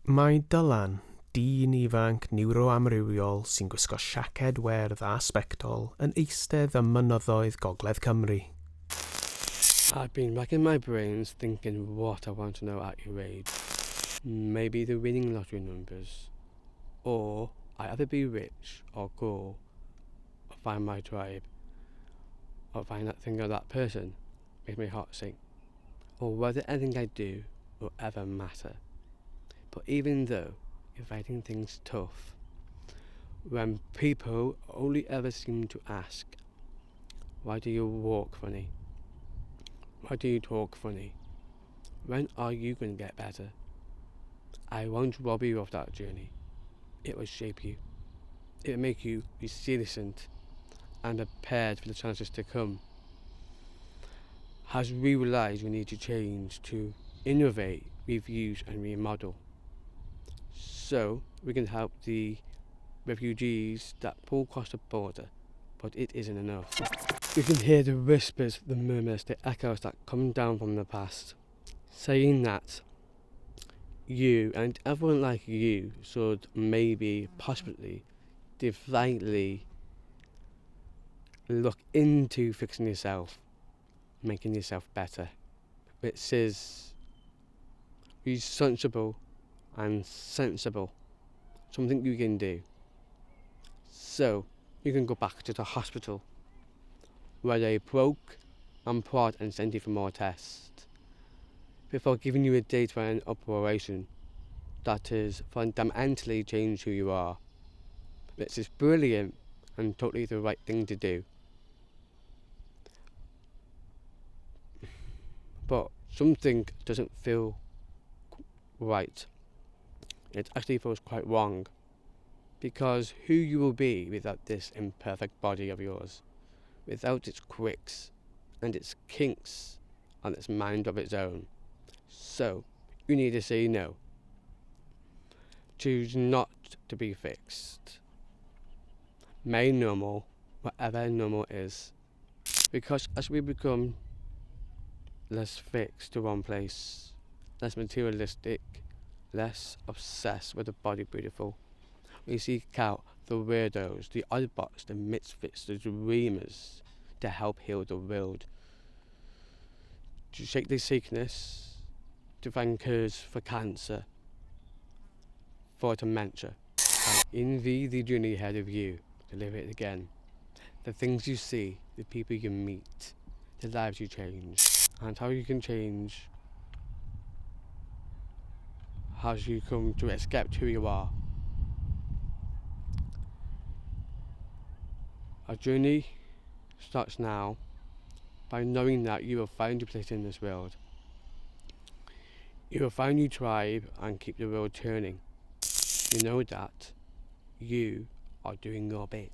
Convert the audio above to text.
Mae Dylan, dyn ifanc niwroamrywiol sy'n gwisgo siaced werdd a sbectol yn eistedd ym mynyddoedd Gogledd Cymru. I've been racking my brains thinking what I want to know at your age. Maybe the winning lottery numbers. Or I either be rich or cool, or find my tribe, or find that thing or that person makes my heart sing, or whether anything I do will ever matter. But even though you're finding things tough, when people only ever seem to ask, why do you walk funny? Why do you talk funny? When are you going to get better? I won't rob you of that journey. It will shape you. It will make you resilient and prepared for the chances to come. As we realise we need to change, to innovate, reuse and remodel, so we can help the refugees that pull across the border, but it isn't enough. You can hear the whispers, the murmurs, the echoes that come down from the past, saying that you and everyone like you should maybe, possibly, divinely look into fixing yourself, making yourself better. Which is responsible and sensible, something you can do. So you can go back to the hospital where they poke and prod and send you for more tests before giving you a date for an operation that is fundamentally change who you are. This is brilliant and totally the right thing to do. But something doesn't feel right. It actually feels quite wrong, because who you will be without this imperfect body of yours, without its quirks and its kinks and its mind of its own. So you need to say no. Choose not to be fixed. Make normal whatever normal is, because as we become less fixed to one place, less materialistic, less obsessed with the body beautiful, we seek out the weirdos, the oddbots, the misfits, the dreamers to help heal the world, to shake the sickness, to find cures for cancer, for dementia. I envy the journey ahead of you to live it again. The things you see, the people you meet, the lives you change, and how you can change as you come to accept who you are. Our journey starts now by knowing that you will find your place in this world. You will find your tribe and keep the world turning. You know that you are doing your bit.